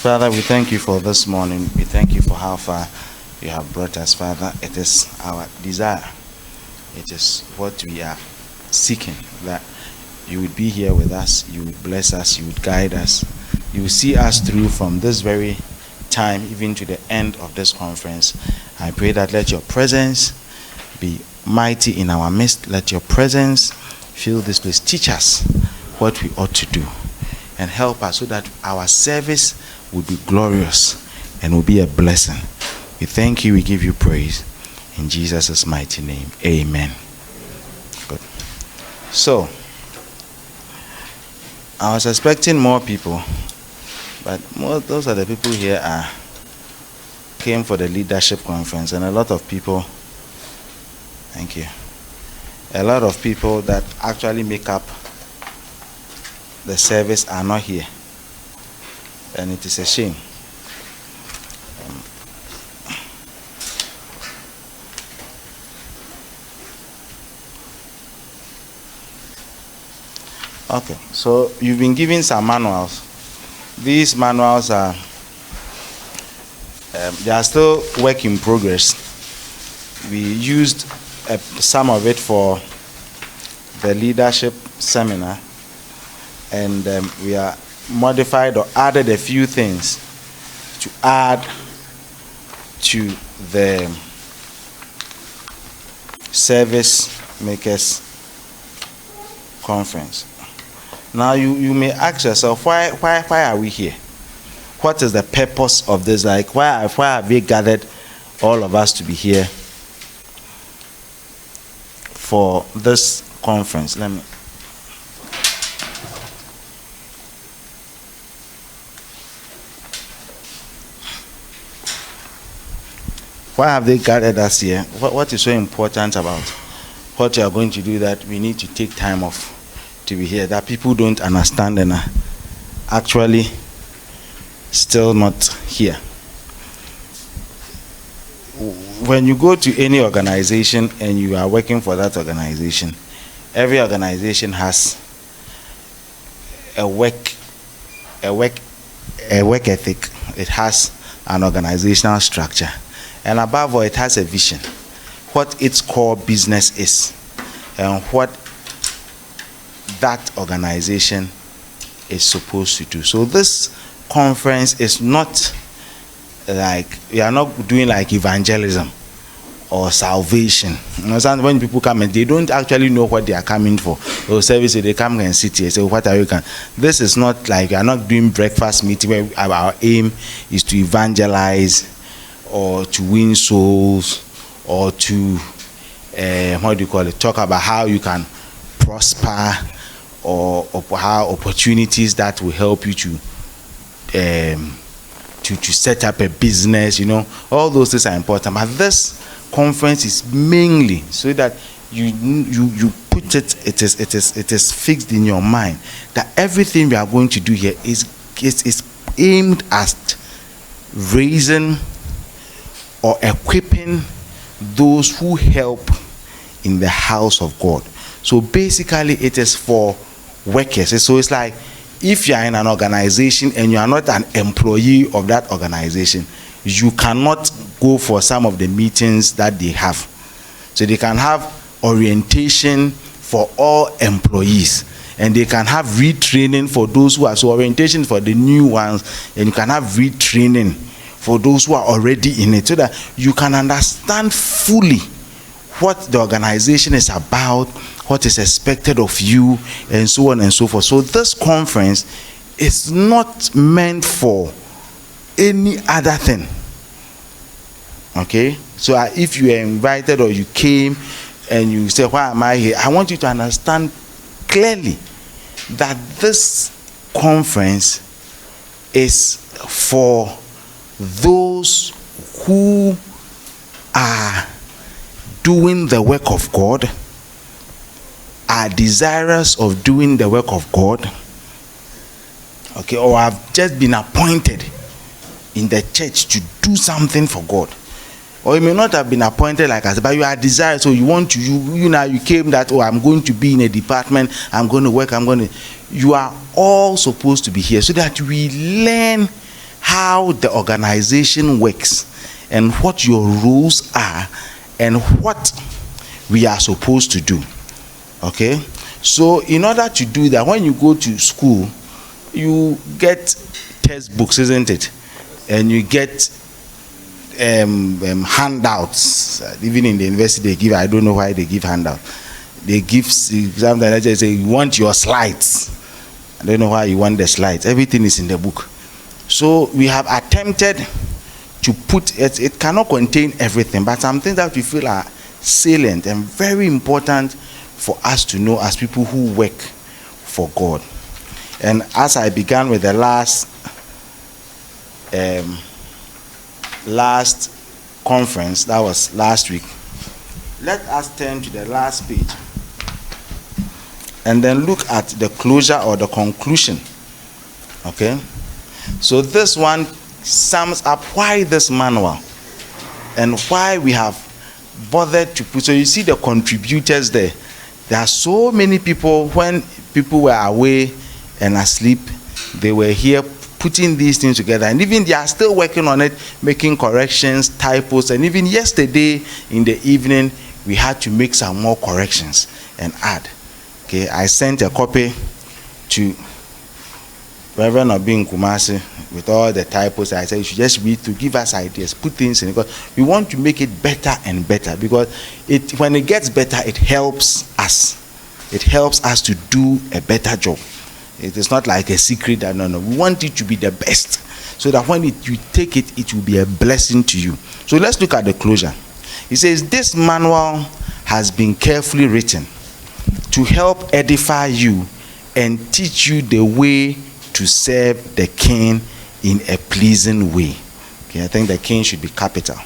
Father, we thank you for this morning. We thank you for how far you have brought us, Father. It is our desire. It is what we are seeking, that you would be here with us, you would bless us, you would guide us, you would see us through from this very time even to the end of this conference. I pray that let your presence be mighty in our midst. Let your presence fill this place. Teach us what we ought to do and help us so that our service would be glorious and will be a blessing. We thank you, we give you praise in Jesus' mighty name. Amen. Good. So, I was expecting more people, but those are the people here came for the leadership conference, and a lot of people, thank you, a lot of people that actually make up the service are not here, and it is a shame. Okay, so you've been given some manuals. These manuals are they are still work in progress. We used some of it for the leadership seminar, and we are modified or added a few things to add to the service makers conference. Now you may ask yourself, why are we here? What is the purpose of this? Like, why have we gathered all of us to be here for this conference? Why have they gathered us here? What is so important about what you are going to do that we need to take time off to be here, that people don't understand and are actually still not here? When you go to any organization and you are working for that organization, every organization has a work ethic. It has an organizational structure, and above all, it has a vision, what its core business is, and what that organization is supposed to do. So this conference is not like, we are not doing like evangelism or salvation. You know, when people come and they don't actually know what they are coming for, or service, they come and sit here, so what are you can? This is not like, we are not doing breakfast meeting where our aim is to evangelize or to win souls or to talk about how you can prosper, or how opportunities that will help you to set up a business. You know, all those things are important, but this conference is mainly so that you put it is fixed in your mind that everything we are going to do here is aimed at raising or equipping those who help in the house of God. So basically it is for workers. So it's like, if you are in an organization and you are not an employee of that organization, you cannot go for some of the meetings that they have. So they can have orientation for all employees, and they can have retraining for those who are, so orientation for the new ones, and you can have retraining for those who are already in it, so that you can understand fully what the organization is about, what is expected of you, and so on and so forth. So this conference is not meant for any other thing. Okay? So if you are invited or you came and you say, why am I here? I want you to understand clearly that this conference is for those who are doing the work of God, are desirous of doing the work of God, okay, or have just been appointed in the church to do something for God. Or you may not have been appointed like us, but you are desirous, so you want to, you came that, oh, I'm going to be in a department, I'm going to work, you are all supposed to be here so that we learn how the organization works and what your rules are and what we are supposed to do. Okay, so in order to do that, when you go to school, you get textbooks, isn't it? And you get handouts. Even in the university they give, I don't know why they give handouts. They give, sometimes they say you want your slides. I don't know why you want the slides. Everything is in the book. So we have attempted to put it, it cannot contain everything, but some things that we feel are salient and very important for us to know as people who work for God. And as I began with the last conference, that was last week, let us turn to the last page and then look at the closure or the conclusion. Okay, so this one sums up why this manual and why we have bothered to put. So you see the contributors there. There are so many people. When people were away and asleep, they were here putting these things together, and even they are still working on it, making corrections, typos, and even yesterday in the evening we had to make some more corrections and add. Okay, I sent a copy to Reverend Obin Kumasi with all the typos. I said you should just read to give us ideas, put things in, because we want to make it better and better, because when it gets better, it helps us. It helps us to do a better job. It is not like a secret that no, we want it to be the best, so that when you take it, it will be a blessing to you. So let's look at the closure. It says this manual has been carefully written to help edify you and teach you the way to serve the King in a pleasing way. Okay, I think the King should be capital.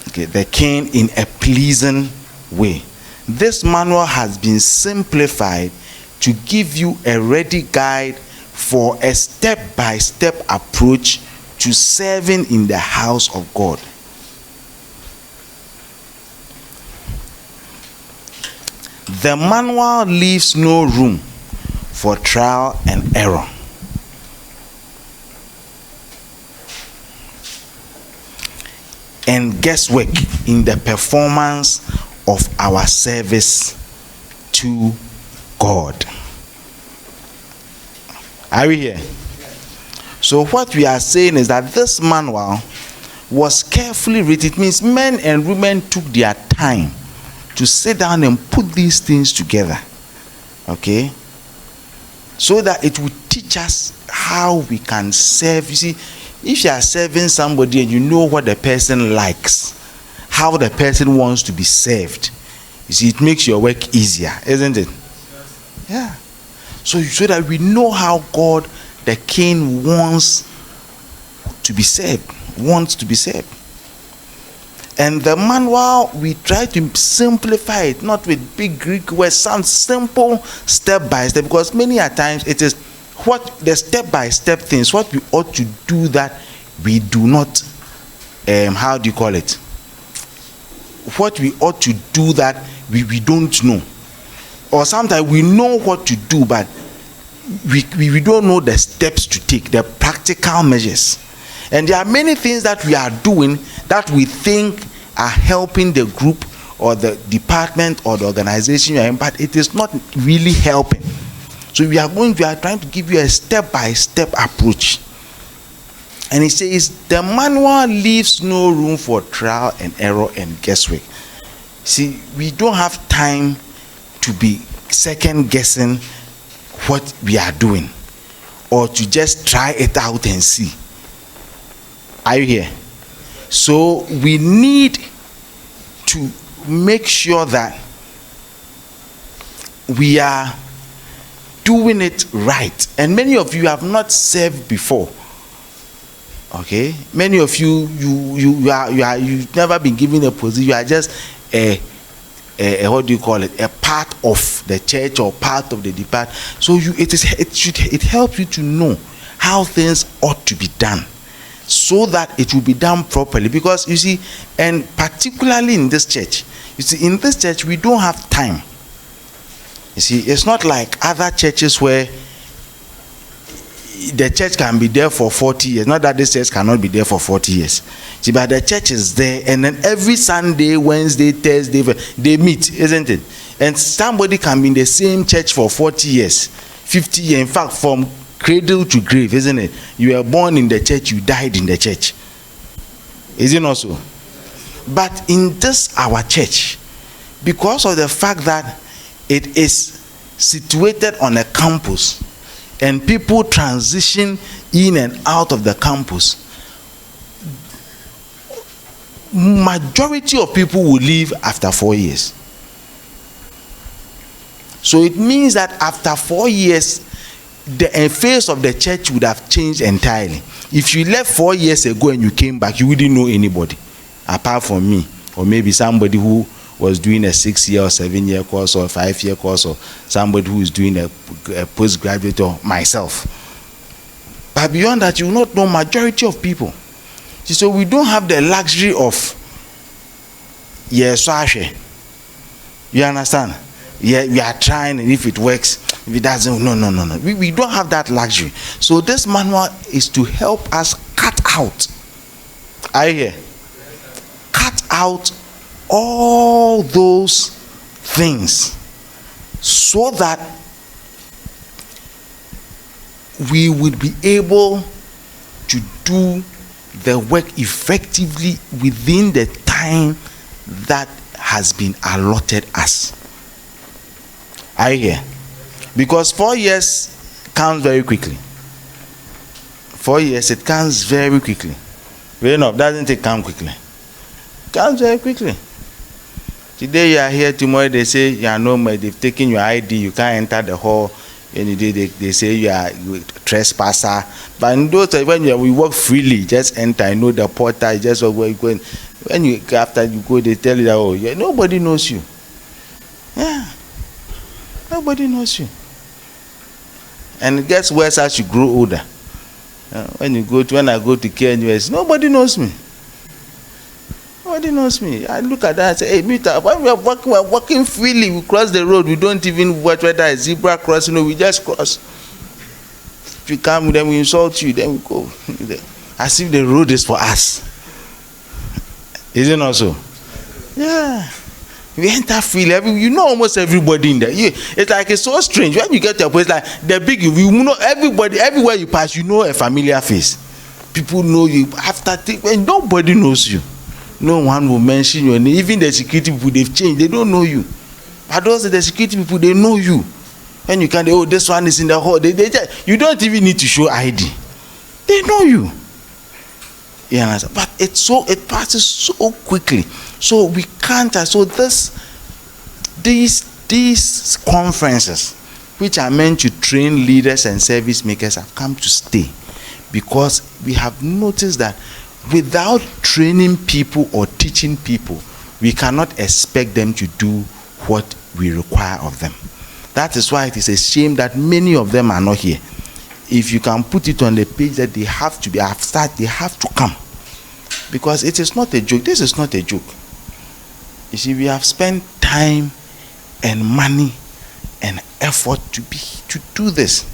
Okay, the King in a pleasing way. This manual has been simplified to give you a ready guide for a step-by-step approach to serving in the house of God. The manual leaves no room for trial and error. And guesswork in the performance of our service to God. Are we here? So what we are saying is that this manual was carefully written. It means men and women took their time to sit down and put these things together. Okay? So that it would teach us how we can serve. You see, if you are serving somebody and you know what the person likes, how the person wants to be served, you see, it makes your work easier, isn't it? Yeah. So that we know how God, the King, wants to be served. And the manual, we try to simplify it, not with big Greek words, some simple step by step, because many a times it is what the step by step things, what we ought to do that we do not, how do you call it? What we ought to do that we don't know. Or sometimes we know what to do, but we don't know the steps to take, the practical measures. And there are many things that we are doing that we think are helping the group or the department or the organization you are in, but it is not really helping. So we are trying to give you a step-by-step approach. And it says the manual leaves no room for trial and error and guesswork. See, we don't have time to be second guessing what we are doing, or to just try it out and see. Are you here? So we need to make sure that we are doing it right. And many of you have not served before. Okay, many of you've never been given a position. You are just a what do you call it? A part of the church or part of the department. So it helps you to know how things ought to be done, so that it will be done properly. Because you see, and particularly in this church, in this church we don't have time. You see, it's not like other churches where the church can be there for 40 years. Not that this church cannot be there for 40 years. See, but the church is there, and then every Sunday, Wednesday, Thursday, they meet, isn't it? And somebody can be in the same church for 40 years, 50 years. In fact, from cradle to grave, isn't it? You were born in the church, you died in the church. Is it not so? But in this our church, because of the fact that it is situated on a campus, and people transition in and out of the campus, majority of people will leave after 4 years. So it means that after 4 years, the face of the church would have changed entirely. If you left 4 years ago and you came back, you wouldn't know anybody apart from me, or maybe somebody who was doing a 6-year or 7-year course or 5-year course, or somebody who is doing a postgraduate, or myself. But beyond that, you will not know majority of people. So we don't have the luxury of yes, you understand? Yeah, we are trying, and if it works, if it doesn't, no. We don't have that luxury. So this manual is to help us cut out. Are you here? Cut out all those things so that we would be able to do the work effectively within the time that has been allotted us. Are you here? Because 4 years comes very quickly. 4 years, it comes very quickly. Really not, doesn't it come quickly? It comes very quickly. Today you are here, tomorrow they say you are no more, they've taken your ID, you can't enter the hall, and they say you are a trespasser. But in those times when we work freely, just enter, I know the porter, just where you go. When you after you go, they tell you that, oh, yeah, nobody knows you. Yeah. Nobody knows you. And it gets worse as you grow older. When I go to KNUS, nobody knows me. Nobody knows me. I look at that and say, hey, Mita, when we are walking freely, we cross the road, we don't even watch whether it's zebra crossing, we just cross. If you come, then we insult you, then we go. As if the road is for us. Is it not so? Yeah. We enter freely. You know almost everybody in there. It's like it's so strange. When you get to a place like the big, you know everybody, everywhere you pass, you know a familiar face. People know you. When nobody knows you, no one will mention your name. Even the security people, they've changed. They don't know you. But those are the security people, they know you. And you can't, oh, this one is in the hall. You don't even need to show ID. They know you. You understand? But it passes so quickly. So we can't. So these conferences, which are meant to train leaders and service makers, have come to stay, because we have noticed that without training people or teaching people, we cannot expect them to do what we require of them. That is why it is a shame that many of them are not here. If you can put it on the page that they have to be they have to come, because it is not a joke. This is not a joke. You see, we have spent time and money and effort to do this.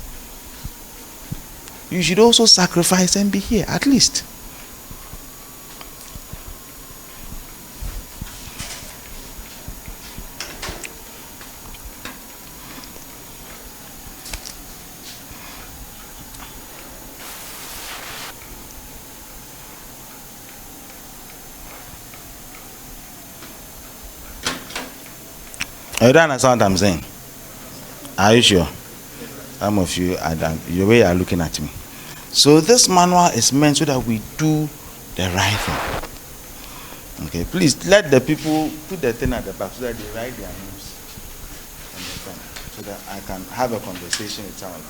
You should also sacrifice and be here at least. You don't understand what I'm saying? Are you sure? Some of you are done. The way you are looking at me. So this manual is meant so that we do the right thing. Okay, please let the people put the thing at the back so that they write their names on the front, so that I can have a conversation with some of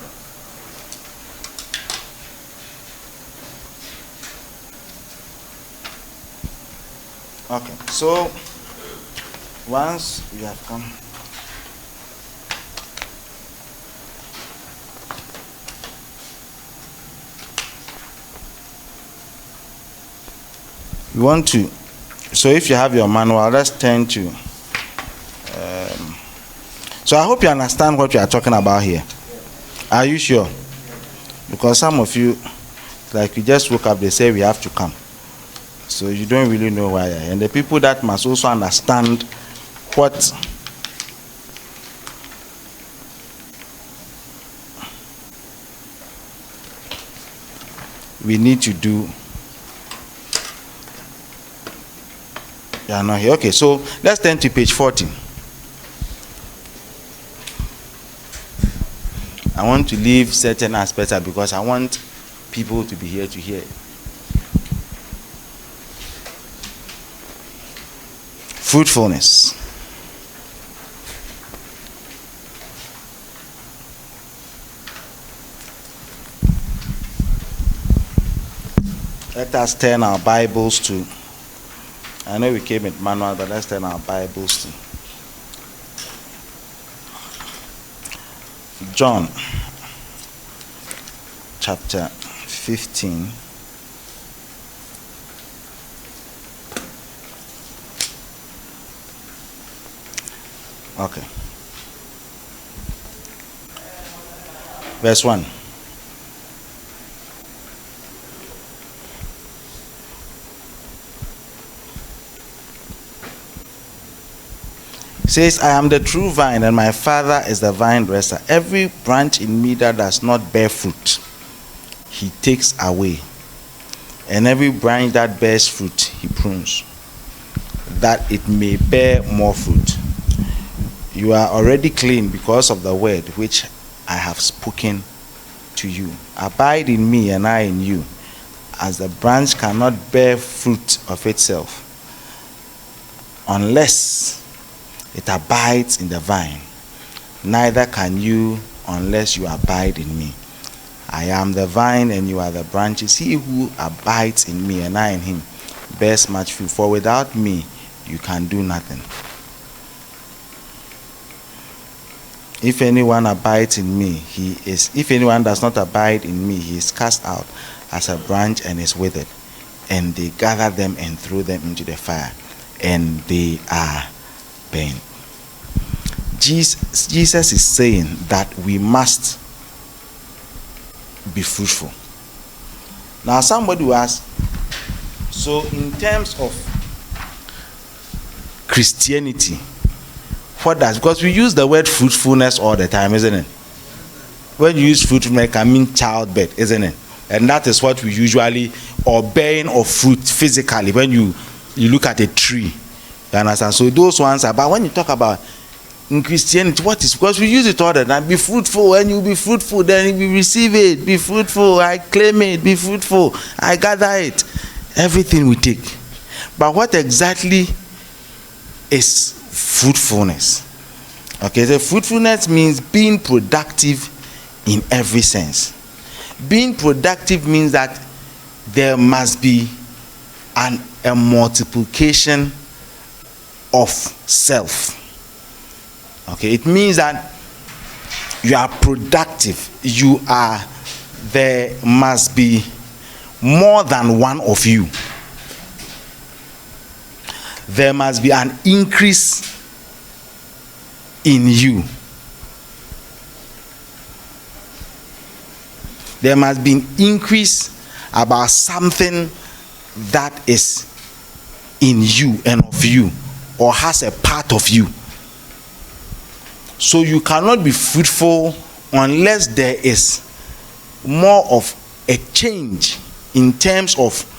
them. Okay, so once we have come, we want to, so if you have your manual, let's turn to, so I hope you understand what we are talking about here. Are you sure? Because some of you, like you just woke up, they say we have to come. So you don't really know why. And the people that must also understand what we need to do. You are not here. Okay, so let's turn to page 14. I want to leave certain aspects out because I want people to be here to hear. Fruitfulness. Let us turn our Bibles to, I know we came with manual, but let's turn our Bibles to John chapter 15. Okay. Verse 1. Says, I am the true vine, and my Father is the vine dresser. Every branch in me that does not bear fruit, he takes away. And every branch that bears fruit, he prunes, that it may bear more fruit. You are already clean because of the word which I have spoken to you. Abide in me, and I in you. As the branch cannot bear fruit of itself unless it abides in the vine, neither can you unless you abide in me. I am the vine, and you are the branches. He who abides in me, and I in him, bears much fruit. For without me, you can do nothing. If anyone abides in me, if anyone does not abide in me, he is cast out as a branch and is withered. And they gather them and throw them into the fire, and they are burned. Jesus is saying that we must be fruitful. Now somebody will ask, so in terms of Christianity, what does, because we use the word fruitfulness all the time, isn't it? When you use fruitfulness, it can mean childbirth, isn't it? And that is what we usually, or bearing of fruit physically, when you look at a tree. You understand? So those ones are, but when you talk about in Christianity, what is, because we use it all the time, be fruitful, when you be fruitful, then you receive it, be fruitful, I claim it, be fruitful, I gather it, everything we take. But what exactly is fruitfulness? Okay, so fruitfulness means being productive in every sense. Being productive means that there must be a multiplication of self. Okay, it means that you are productive. There must be more than one of you. There must be an increase in you. There must be an increase about something that is in you and of you, or has a part of you. So you cannot be fruitful unless there is more of a change in terms of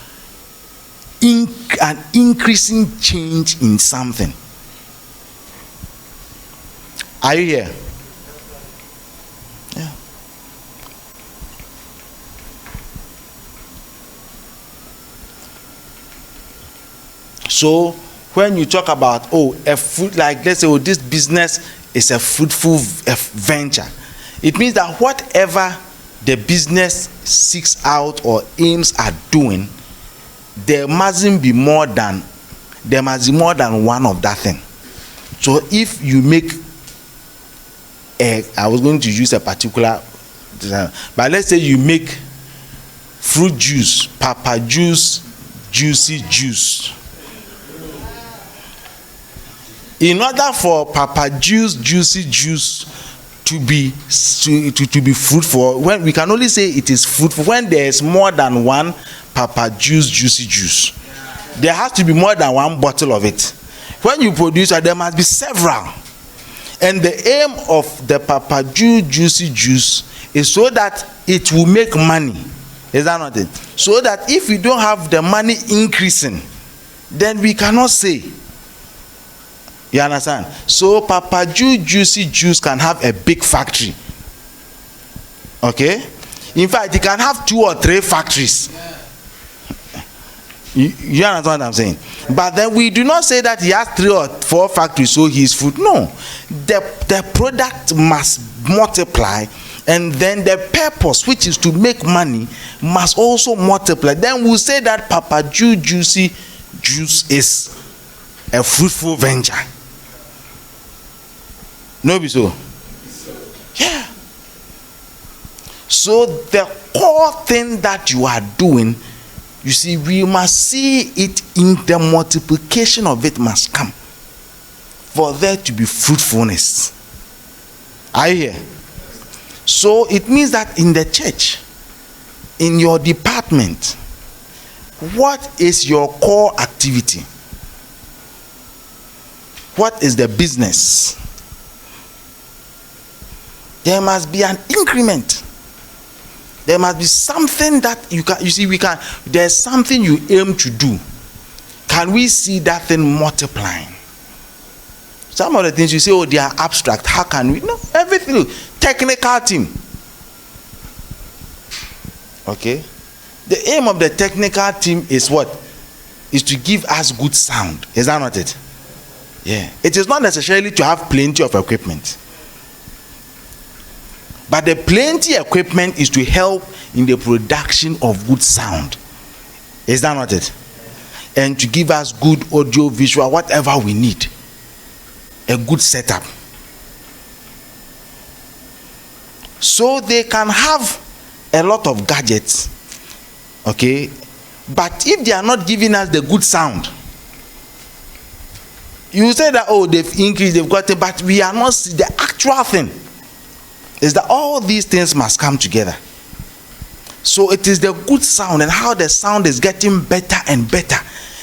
an increasing change in something. Are you here? Yeah. So when you talk about a fruit, like let's say this business is a fruitful venture, it means that whatever the business seeks out or aims at doing, there must be more than one of that thing. So if you make I was going to use a particular, but let's say you make fruit juice, papa juice, juicy juice. In order for papa juice, juicy juice to be fruitful, when we can only say it is fruitful when there is more than one Papa juice, juicy juice. There has to be more than one bottle of it. When you produce, there must be several. And the aim of the Papa juice, juicy juice is so that it will make money. Is that not it? So that if we don't have the money increasing, then we cannot say. You understand? So Papa juice, juicy juice can have a big factory. Okay? In fact, it can have 2 or 3 factories. You understand what I'm saying? But then we do not say that he has 3 or 4 factories, so he is food. No. The product must multiply, and then the purpose, which is to make money, must also multiply. Then we'll say that Papa juice, juicy juice is a fruitful venture. No be so? Yeah. So the core thing that you are doing, you see, we must see it in the multiplication of it must come for there to be fruitfulness. Are you here? So it means that in the church, in your department, what is your core activity? What is the business? There must be an increment. There must be something that you see, there's something you aim to do. Can we see that thing multiplying? Some of the things you say, oh, they are abstract. How can we? No, everything. Technical team. Okay? The aim of the technical team is what? Is to give us good sound. Is that not it? Yeah. It is not necessarily to have plenty of equipment. But the plenty equipment is to help in the production of good sound. Is that not it? And to give us good audio, visual, whatever we need. A good setup. So they can have a lot of gadgets. Okay? But if they are not giving us the good sound, you say that, oh, they've increased, they've got it, but we are not seeing the actual thing. Is that all these things must come together. So it is the good sound and how the sound is getting better and better,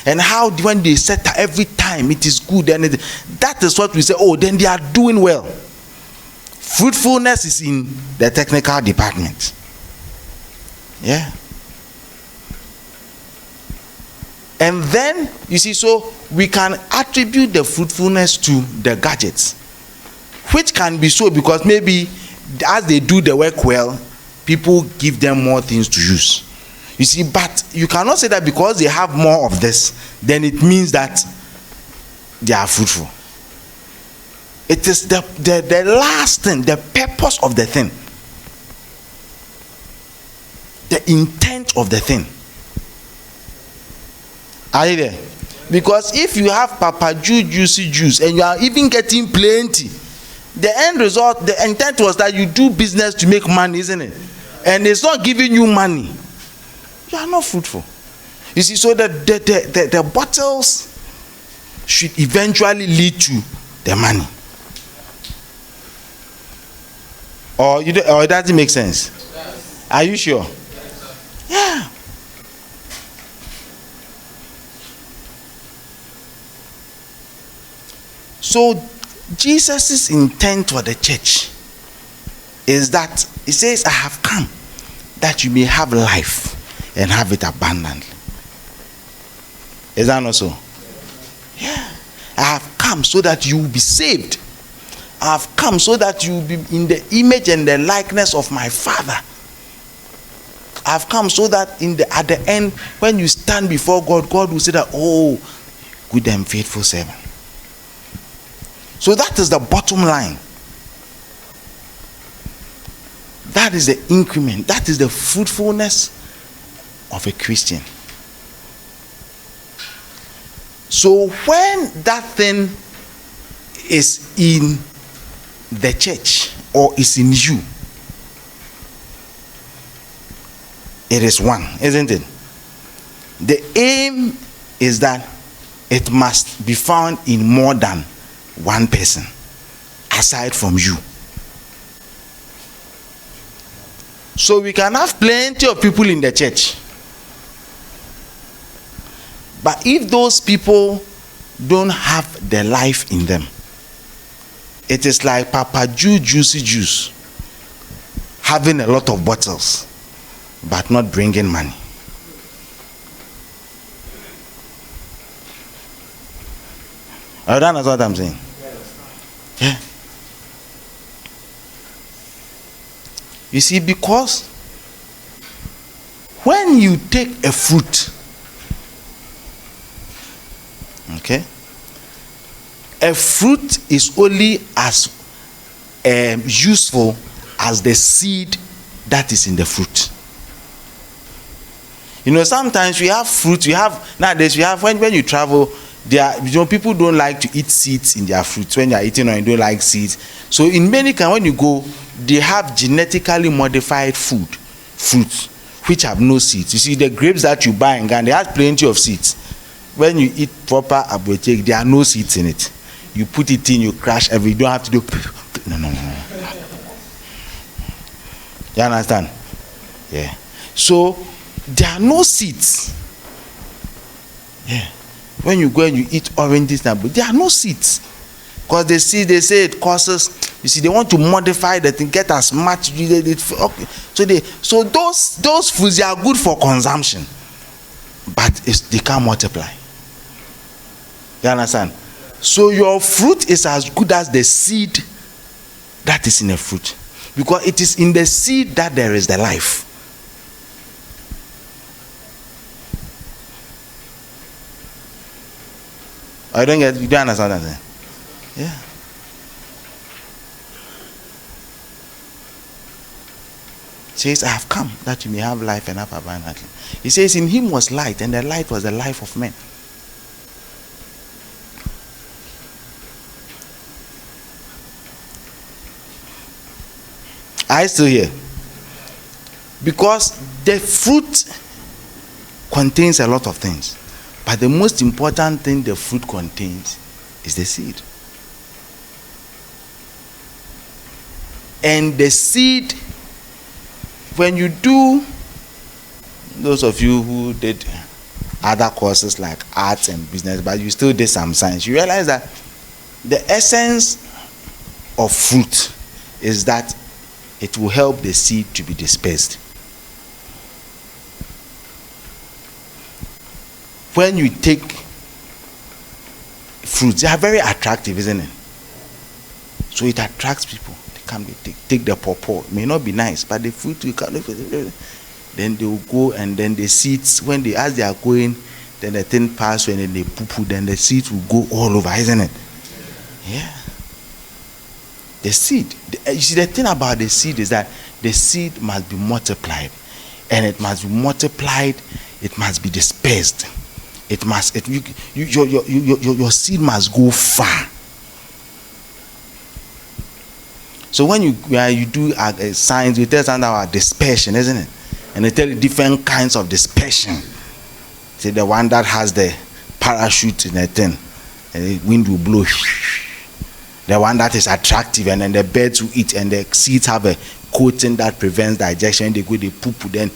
and how when they set up every time it is good, and that is what we say, oh, then they are doing well. Fruitfulness is in the technical department. Yeah. And then you see, so we can attribute the fruitfulness to the gadgets, which can be so because maybe as they do the work well, people give them more things to use. You see, but you cannot say that because they have more of this, then it means that they are fruitful. It is the last thing, the purpose of the thing, the intent of the thing. Are you there? Because if you have Papa juice, juicy juice, and you are even getting plenty, the end result, the intent was that you do business to make money, isn't it? And it's not giving you money. You are not fruitful. You see, so the bottles should eventually lead to the money. Or it doesn't make sense? Yes. Are you sure? Yes. Yeah. So Jesus' intent for the church is that he says, I have come that you may have life and have it abundantly. Is that not so? Yeah. I have come so that you will be saved. I have come so that you will be in the image and the likeness of my Father. I have come so that at the end, when you stand before God, God will say that, oh, good and faithful servant. So that is the bottom line. That is the increment. That is the fruitfulness of a Christian. So when that thing is in the church or is in you, it is one, isn't it? The aim is that it must be found in more than one person aside from you. So we can have plenty of people in the church, but if those people don't have the life in them, it is like Papa Juicy Juice having a lot of bottles but not bringing money. That's what I'm saying. Yeah. You see, because when you take a fruit, okay, a fruit is only as useful as the seed that is in the fruit. You know, sometimes we have fruit, nowadays we have, when you travel, people don't like to eat seeds in their fruits. When you are eating or you don't like seeds, so in many countries when you go, they have genetically modified fruits which have no seeds. You see, the grapes that you buy in Ghana, they have plenty of seeds. When you eat proper abotek, there are no seeds in it. You put it in, you crash every. You don't have to do. No. You understand? Yeah. So there are no seeds. Yeah. When you go and you eat oranges now, but there are no seeds, because they say it causes. You see, they want to modify the thing, get as much. Okay. So those foods, they are good for consumption, but they can't multiply. You understand? So your fruit is as good as the seed that is in a fruit, because it is in the seed that there is the life. You don't understand that? Yeah. It says, I have come that you may have life and have abundantly. He says, in him was light, and the light was the life of men. Are you still here? Because the fruit contains a lot of things, but the most important thing the fruit contains is the seed. And the seed, when you do, those of you who did other courses like arts and business, but you still did some science, you realize that the essence of fruit is that it will help the seed to be dispersed. When you take fruits, they are very attractive, isn't it? So it attracts people. They come, they take the pawpaw. It may not be nice, but the fruit you can. Then they will go, and then the seeds, as they are going, then the thing pass, and then they poo-poo, then the seeds will go all over, isn't it? Yeah. The seed. You see, the thing about the seed is that the seed must be multiplied, and it must be multiplied. It must be dispersed. It must. Your seed must go far. So when you do science, you tell something about dispersion, isn't it? And they tell you different kinds of dispersion. Say the one that has the parachute in the thing, and the wind will blow. The one that is attractive, and then the birds will eat, and the seeds have a coating that prevents digestion. They go, they poop, then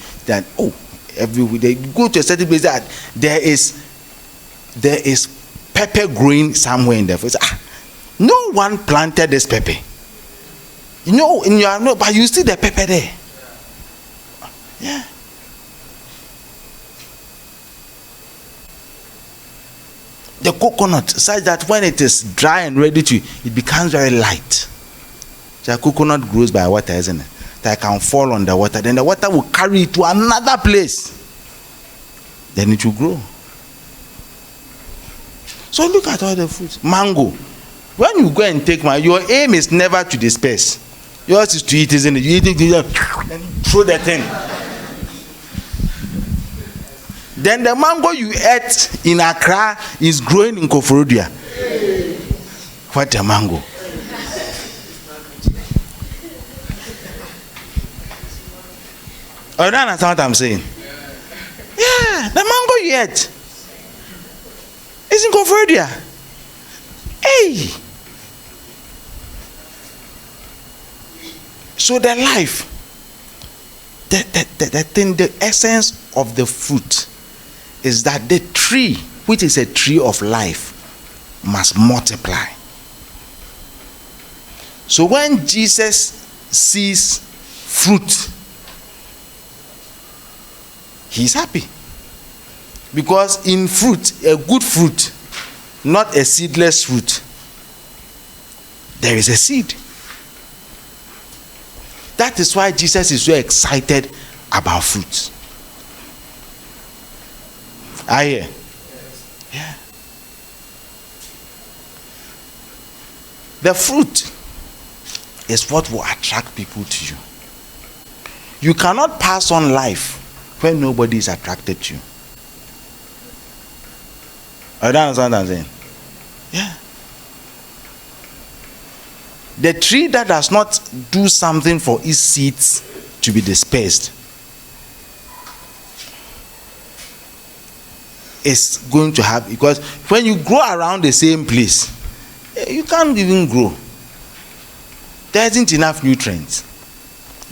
everywhere they go to a certain place that there is pepper growing somewhere in there. No one planted this pepper. But you see the pepper there. Yeah. The coconut, such that when it is dry and ready it becomes very light. The coconut grows by water, isn't it? That can fall on the water, then the water will carry it to another place. Then it will grow. So look at all the fruits. Mango. When you go and take mango, your aim is never to disperse. Yours is to eat, isn't it? You eat it, then throw the thing. Then the mango you ate in Accra is growing in Koforidua. What a mango. You don't understand what I'm saying? Yeah, the mango you ate is in Koforidua. Hey! So the life, the essence of the fruit is that the tree, which is a tree of life, must multiply. So when Jesus sees fruit, he's happy. Because in fruit, a good fruit, not a seedless fruit, there is a seed. That is why Jesus is so excited about fruit. Are you here? Yeah. The fruit is what will attract people to you. You cannot pass on life when nobody is attracted to you. I don't understand what I'm saying. Yeah. The tree that does not do something for its seeds to be dispersed is going to have, because when you grow around the same place, you can't even grow. There isn't enough nutrients.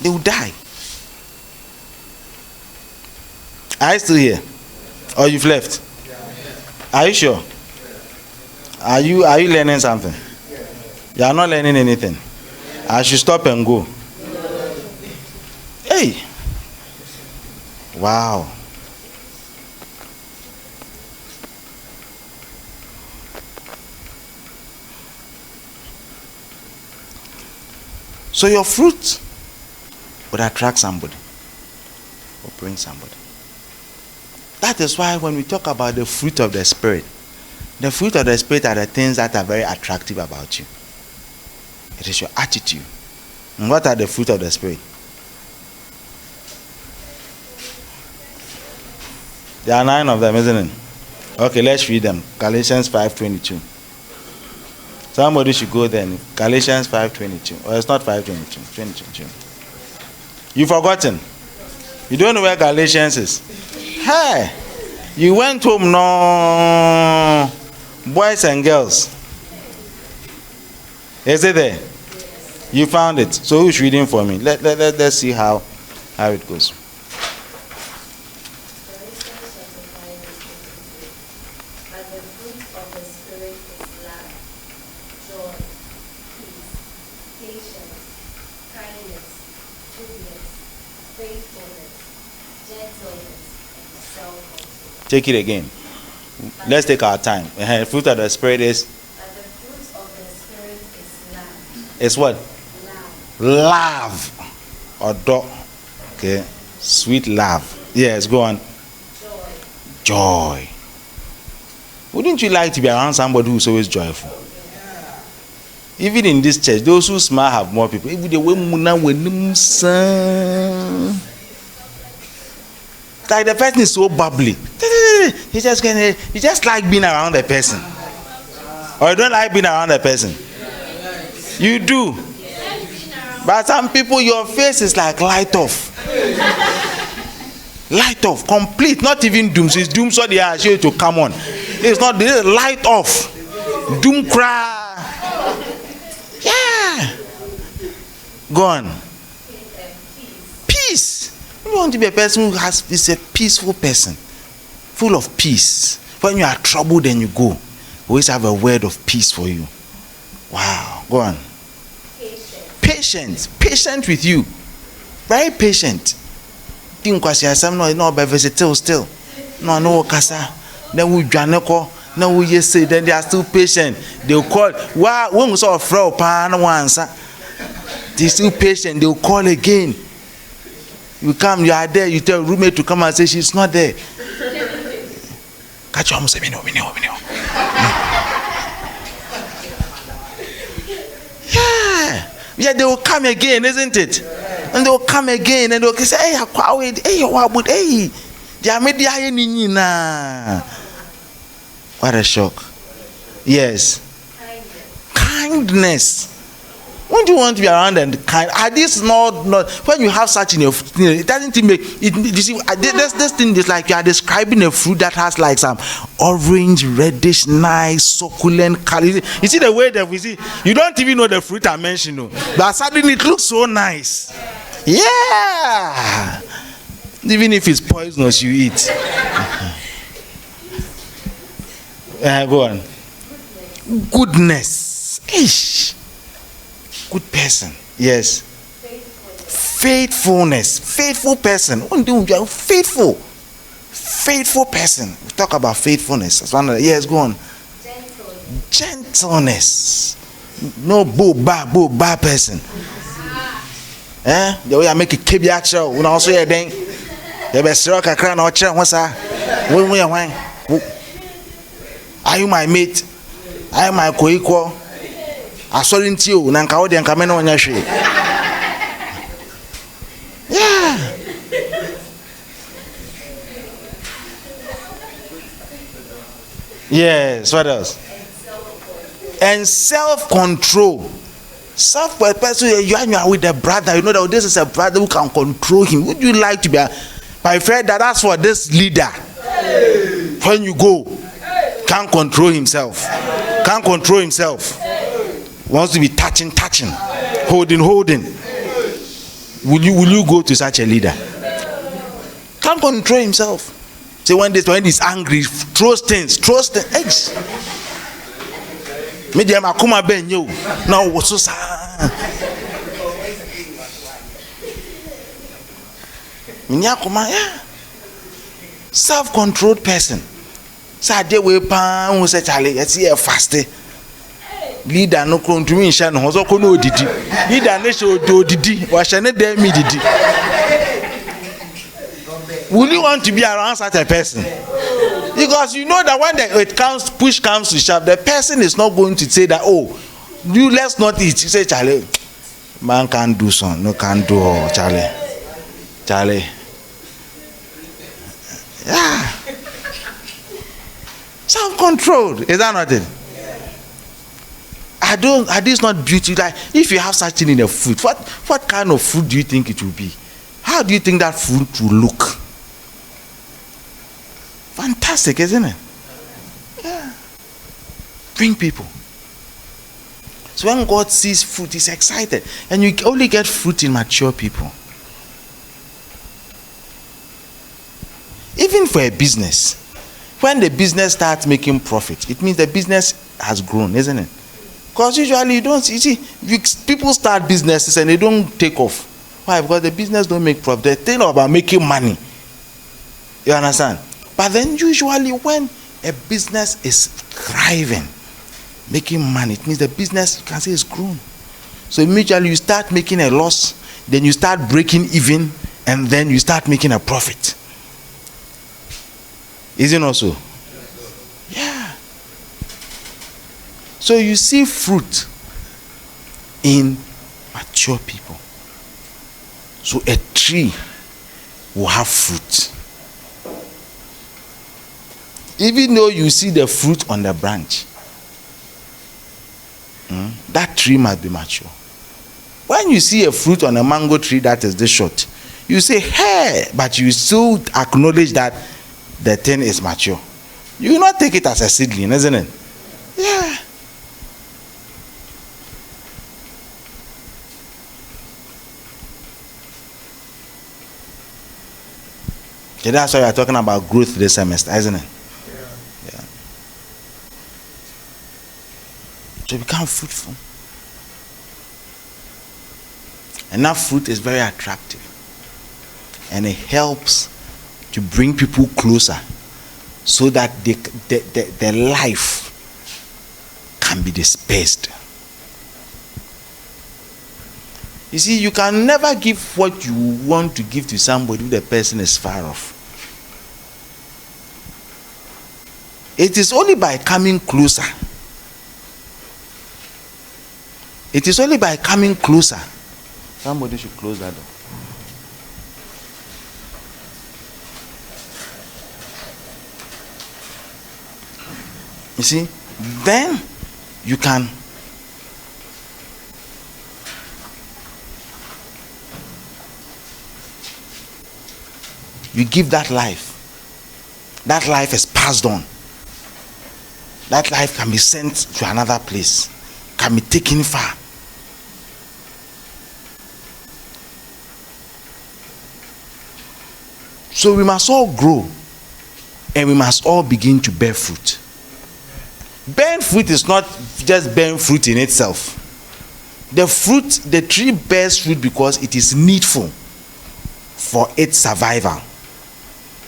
They will die. Are you still here? Or you've left? Are you sure? Are you learning something? You are not learning anything. I should stop and go. Hey. Wow. So your fruit would attract somebody or bring somebody. That is why when we talk about the fruit of the Spirit, the fruit of the Spirit are the things that are very attractive about you. It is your attitude. And what are the fruit of the Spirit? There are 9 of them, isn't it? Okay, let's read them. Galatians 5:22. Somebody should go then. Galatians 5:22. Or it's not 5:22. 22. You've forgotten. You don't know where Galatians is. Hey, you went home, no, boys and girls. Is it there? You found it. So who's reading for me? Let's see how it goes. But the fruit of the Spirit is love, joy, peace, patience, kindness, goodness, faithfulness, gentleness, and self-control. Take it again. Let's take our time. The fruit of the Spirit is? But the fruit of the Spirit is love. Is what? Love. Or do. Okay. Sweet love. Yes, go on. Joy. Wouldn't you like to be around somebody who's always joyful? Even in this church, those who smile have more people. Like the person is so bubbly. He just like being around the person. Or you don't like being around the person. You do. But some people, your face is like light off. Light off, complete, not even doom. So it's doom, so they are sure to come on. It's not, this is light off. Doom cry. Yeah. Go on. Peace. You want to be a person who is a peaceful person, full of peace. When you are troubled and you go, always have a word of peace for you. Wow. Go on. Patient with you. Very patient. Think no be versatile still. No kasa. Then we janeko. Now we just say then they are still patient. They'll call. Wow, when we saw a frail pan once, they're still patient. They'll call again. You come, you are there. You tell roommate to come and say she's not there. Catch you, say me no. Yeah, they will come again, isn't it? And they will come again and they will say, hey, they are made na. What a shock. Yes. Kindness. When do you want to be around and kind? Are this not when you have such in your, it doesn't make it. You see, this thing is like you are describing a fruit that has like some orange, reddish, nice, succulent color. You see the way that we see, you don't even know the fruit I mentioned, but suddenly it looks so nice. Yeah. Even if it's poisonous, you eat. Go on. Goodness. Ish. Good person. Yes. Faithfulness. Faithful person. Faithful. Faithful person. We talk about faithfulness. That's one of the, yes, go on. Gentleness. No bad person. The way I make a KB action, when I also hear then, the best rock I crown or chair. What's that? Are you my mate? I am my co-equal. I saw it you, Nankawadi and Kameno on your shade. Yeah. Yes, what else? And self-control. Person, you are with a brother, you know that this is a brother who can control him. Would you like to be my friend? That's for this leader. When you go, can't control himself. Can't control himself. Wants to be touching, holding. Will you go to such a leader? Can't control himself. So when he's angry, throws things. Eggs. Maybe I'm a kuma ben you. Now what's so sad? Self-controlled person. Saturday we pan we say Charlie, let's see a fasting. Leader no control shan no so ko no didi. Leader no show do didi. Wa shane dem me didi. Will you want to be around such a person? Because you know that when push comes to shove, the person is not going to say that, oh, let's not eat. You say, Charlie, man can't do so. No, can't do, Charlie. Yeah. Self-controlled. Is that not it? Are these not beauty? Like, if you have such thing in the food, what kind of food do you think it will be? How do you think that food will look? Fantastic, isn't it? Yeah. Bring people. So when God sees fruit, he's excited. And you only get fruit in mature people. Even for a business, when the business starts making profit, it means the business has grown, isn't it? Because usually people start businesses and they don't take off. Why? Because the business don't make profit. They think about making money. You understand? But then usually when a business is thriving, making money, it means the business, you can say, is grown. So immediately you start making a loss, then you start breaking even, and then you start making a profit. Isn't it also? Yeah. So you see fruit in mature people. So a tree will have fruit. Even though you see the fruit on the branch, that tree must be mature. When you see a fruit on a mango tree that is this short, you say, hey, but you still acknowledge that the thing is mature. You will not take it as a seedling, isn't it? Yeah. Okay, that's why we are talking about growth this semester, isn't it? Yeah. To become fruitful. And that fruit is very attractive. And it helps to bring people closer so that their life can be dispersed. You see, you can never give what you want to give to somebody if the person is far off. It is only by coming closer. It is only by coming closer. Somebody should close that door. You see, then you can give that life. That life is passed on. That life can be sent to another place, can be taken far. So we must all grow, and we must all begin to bear fruit. Bearing fruit is not just bearing fruit in itself. The tree bears fruit because it is needful for its survival,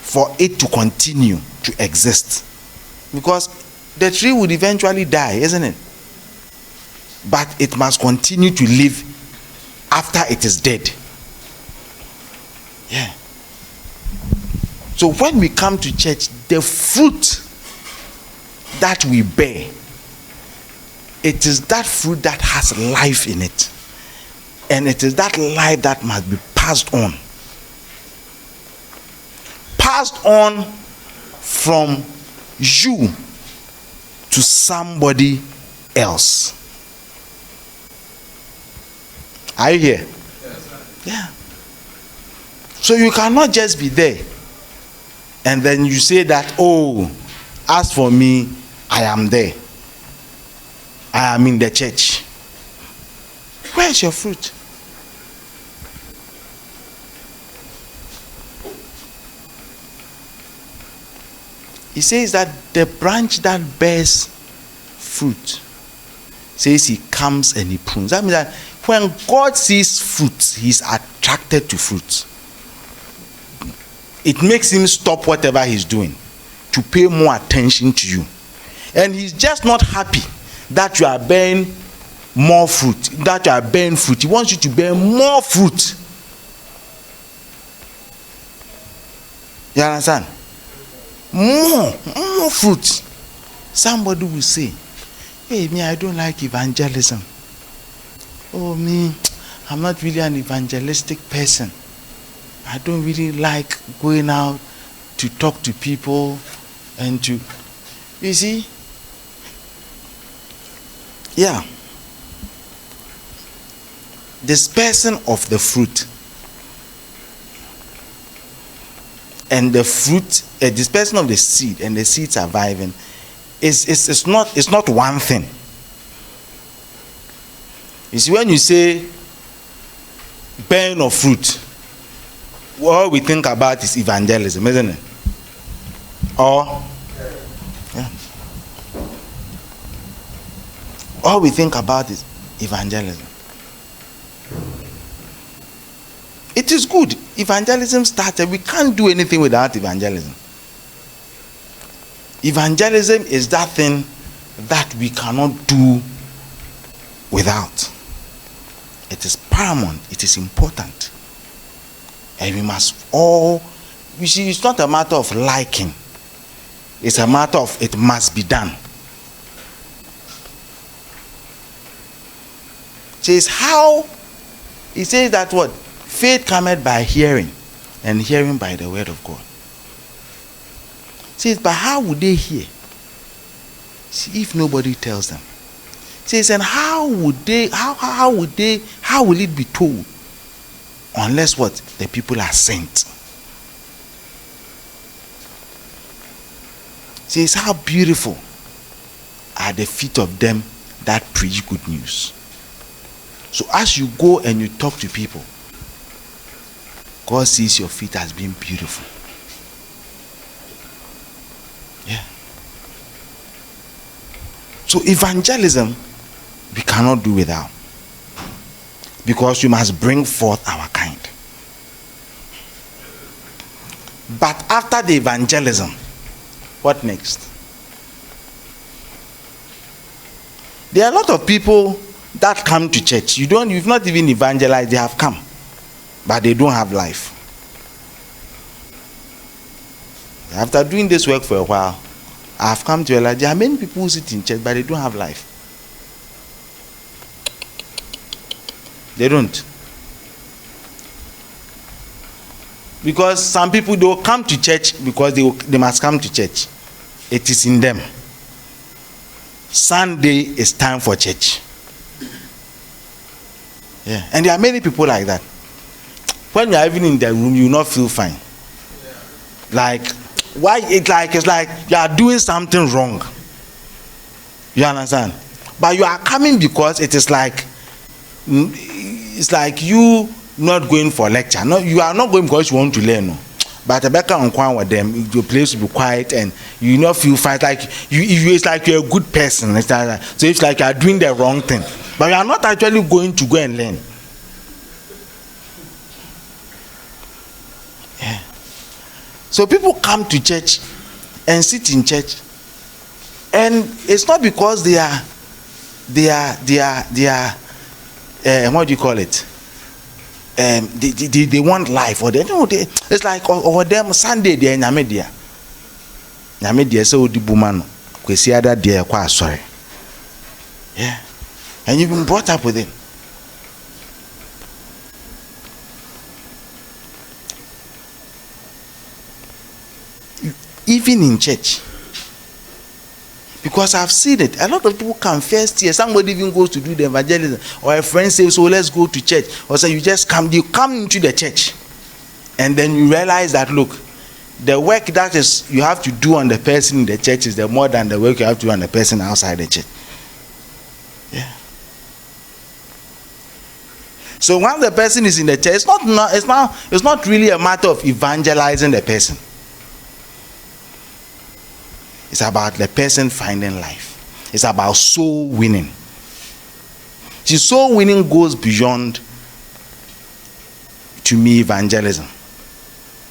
for it to continue to exist. Because the tree would eventually die, isn't it? But it must continue to live after it is dead. Yeah. So when we come to church, the fruit that we bear, it is that fruit that has life in it. And it is that life that must be passed on. Passed on from you to somebody else. Are you here? Yes. Yeah. So you cannot just be there and then you say that, oh, as for me, I am there. I am in the church. Where is your fruit? He says that the branch that bears fruit, says he comes and he prunes. That means that when God sees fruit, he's attracted to fruit. It makes him stop whatever he's doing to pay more attention to you. And he's just not happy that you are bearing more fruit, that you are bearing fruit. He wants you to bear more fruit. You understand? More fruit. Somebody will say, hey, me, I don't like evangelism. Oh, me, I'm not really an evangelistic person. I don't really like going out to talk to people and to, you see? Yeah. Dispersing of the fruit. And the fruit, dispersing of the seed and the seed surviving it's not one thing. You see, when you say bearing of fruit, what we think about is evangelism, isn't it? Or yeah. All we think about is evangelism. It is good. Evangelism started. We can't do anything without evangelism. Evangelism is that thing that we cannot do without. It is paramount. It is important. And we must all, you see, it's not a matter of liking. It's a matter of it must be done. It says that what? Faith cometh by hearing, and hearing by the word of God. It says, but how would they hear? See, if nobody tells them. It says, and how will it be told? Unless what? The people are sent. It says, how beautiful are the feet of them that preach good news. So as you go and you talk to people, God sees your feet as being beautiful. Yeah. So evangelism, we cannot do without. Because we must bring forth our kind. But after the evangelism, what next? There are a lot of people that come to church. You've not even evangelized, they have come. But they don't have life. After doing this work for a while, I have come to realize there are many people who sit in church, but they don't have life. They don't. Because some people, they will come to church because they must come to church. It is in them. Sunday is time for church. Yeah. And there are many people like that. When you are even in the room, you will not feel fine. Like, why? It's like you are doing something wrong. You understand? But you are coming because it's like you not going for lecture. No, you are not going because you want to learn. No. But a back on kwan with them, your place will be quiet and you not feel fight like it's like you're a good person. So it's like you're doing the wrong thing. But you are not actually going to go and learn. Yeah. So people come to church and sit in church, and it's not because they are what do you call it? They want life, or it's like or them Sunday they are nyamedia so the woman kwesi ada there kwa sorry. Yeah. And you've been brought up with it. Even in church, because I've seen it, a lot of people come first year. Somebody even goes to do the evangelism, or a friend says, "So let's go to church." Or so you come into the church, and then you realize that look, the work that is you have to do on the person in the church is the more than the work you have to do on the person outside the church. Yeah. So once the person is in the church, it's not really a matter of evangelizing the person. It's about the person finding life. It's about soul winning. See, soul winning goes beyond, to me, evangelism.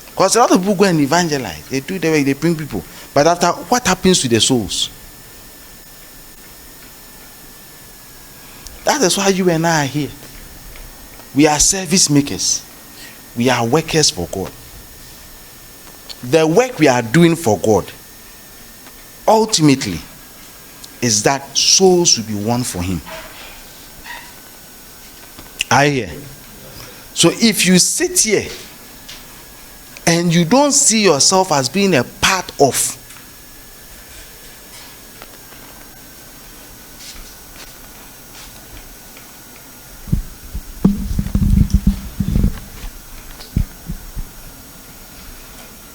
Because a lot of people go and evangelize. They do the way they bring people. But after, what happens to the souls? That is why you and I are here. We are service makers. We are workers for God. The work we are doing for God ultimately is that souls will be won for Him. I hear. So if you sit here and you don't see yourself as being a part of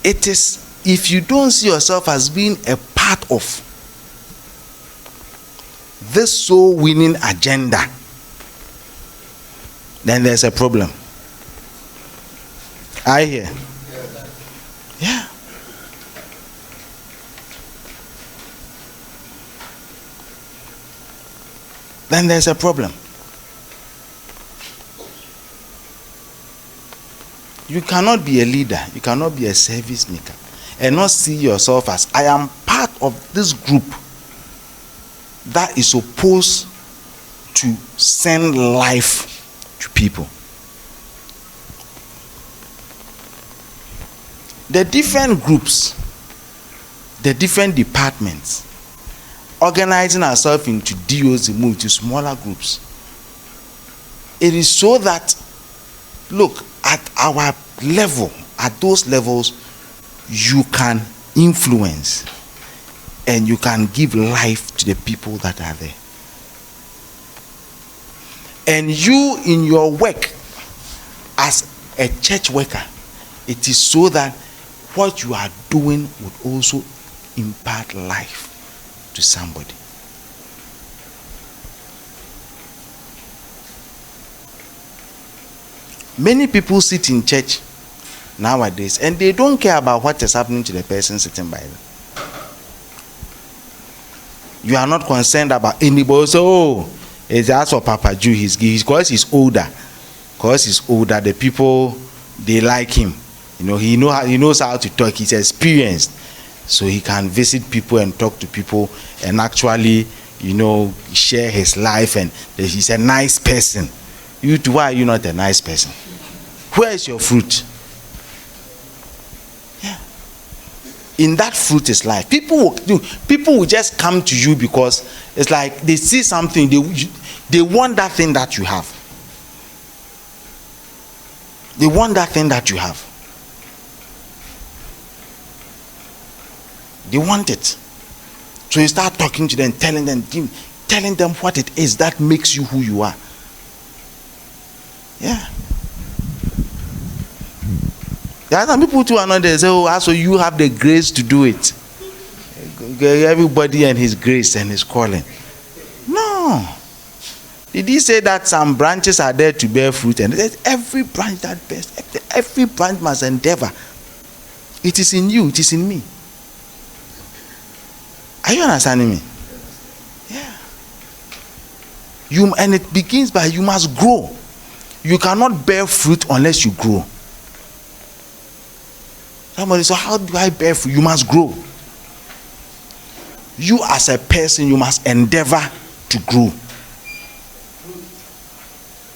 it is, if you don't see yourself as being a part of this soul winning agenda, then there's a problem. I hear. Yeah. Then there's a problem. You cannot be a leader, you cannot be a service maker, and not see yourself as, I am part of this group that is supposed to send life to people. The different groups, the different departments, organizing ourselves into DOs, move to smaller groups. It is so that, look, at our level, at those levels, you can influence and you can give life to the people that are there. And you, in your work as a church worker, it is so that what you are doing would also impart life to somebody. Many people sit in church nowadays and they don't care about what is happening to the person sitting by them. You are not concerned about anybody. So, oh, it's as for Papa Jew, because he's older. Because he's older, the people, they like him. You know, he knows how to talk. He's experienced. So he can visit people and talk to people and actually, share his life, and he's a nice person. You too, why are you not a nice person? Where is your fruit? Yeah. In that fruit is life. People will just come to you because it's like they see something, they want that thing that you have. They want that thing that you have. They want it. So you start talking to them, telling them what it is that makes you who you are. Yeah. There are some people too are not there. Say, oh, so you have the grace to do it. Everybody and his grace and his calling. No. Did he say that some branches are there to bear fruit? And every branch that bears, every branch must endeavor It is in you, it is in me. Are you understanding me? Yeah. And it begins by you must grow. You cannot bear fruit unless you grow. Somebody said, how do I bear fruit? You must grow. You as a person, you must endeavor to grow.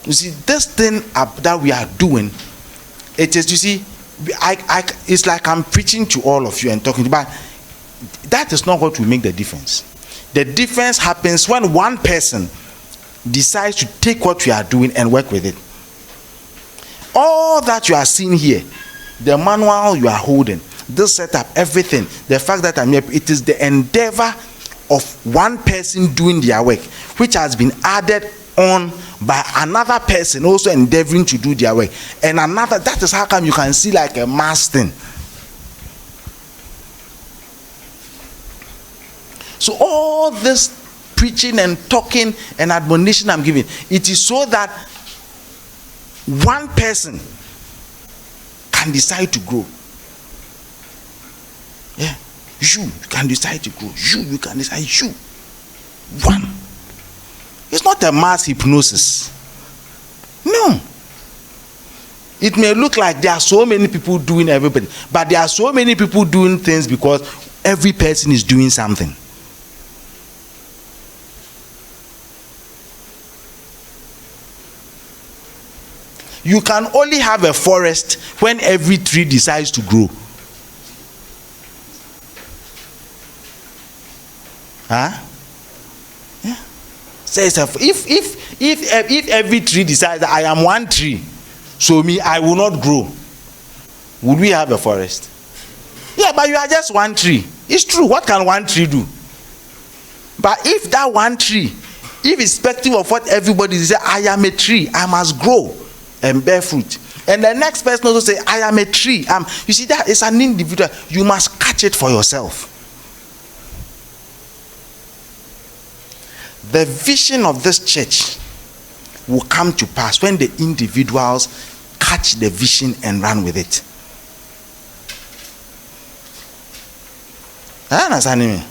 You see, this thing that we are doing, it is, you see, it's like I'm preaching to all of you and talking, but that is not what will make the difference. The difference happens when one person decides to take what we are doing and work with it. All that you are seeing here, the manual you are holding, this setup, everything, the fact that I'm here, it is the endeavor of one person doing their work, which has been added on by another person also endeavoring to do their work. And another, that is how come you can see like a mass thing. So all this preaching and talking and admonition I'm giving, it is so that one person can decide to grow. Yeah, you can decide to grow. You can decide. You one. It's not a mass hypnosis. No. It may look like there are so many people doing everything, but there are so many people doing things because every person is doing something. You can only have a forest when every tree decides to grow. Huh? Yeah. Says if every tree decides that I am one tree, so me I will not grow, would we have a forest? Yeah, but you are just one tree. It's true. What can one tree do? But if that one tree, irrespective of what everybody says, I am a tree, I must grow and bear fruit. And the next person also say, I am a tree. You see, that is an individual. You must catch it for yourself. The vision of this church will come to pass when the individuals catch the vision and run with it. Are you understanding me?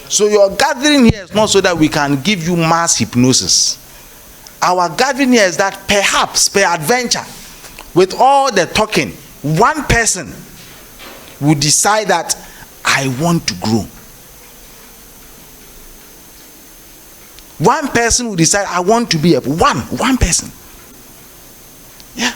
So your gathering here is not so that we can give you mass hypnosis. Our gathering here is that perhaps, peradventure, with all the talking, one person will decide that I want to grow. One person will decide I want to be a one person. Yeah.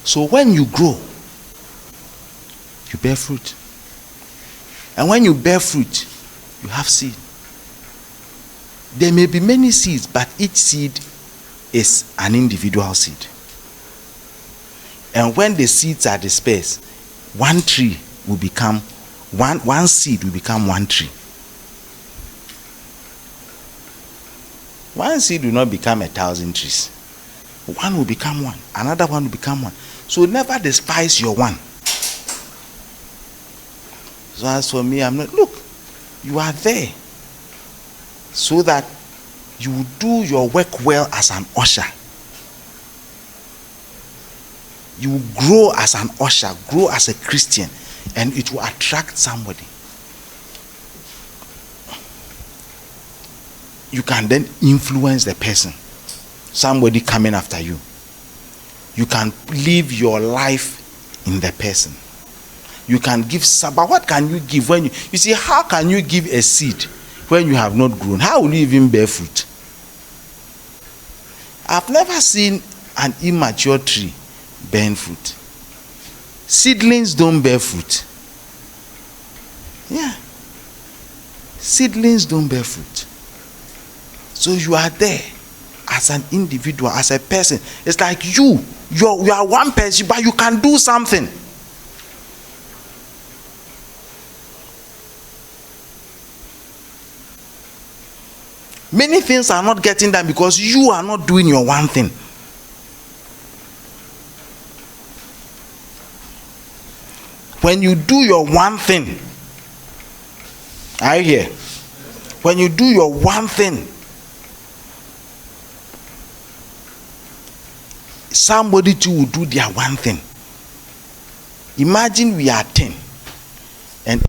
So when you grow, you bear fruit. And when you bear fruit, you have seed. There may be many seeds, but each seed is an individual seed. And when the seeds are dispersed, one tree will become one seed will become one tree. One seed will not become 1,000 trees. One will become one. Another one will become one. So never despise your one. So as for me, I'm not. Look, you are there so that you will do your work well as an usher. You will grow as an usher, grow as a Christian, and it will attract somebody. You can then influence the person, somebody coming after you. You can live your life in the person. You can give some, but what can you give when you see, how can you give a seed when you have not grown? How will you even bear fruit? I've never seen an immature tree bearing fruit. Seedlings don't bear fruit. Yeah. Seedlings don't bear fruit. So you are there as an individual, as a person. It's like you are one person, but you can do something. Many things are not getting done because you are not doing your one thing. When you do your one thing, are you here? When you do your one thing, somebody too will do their one thing. Imagine we are 10 and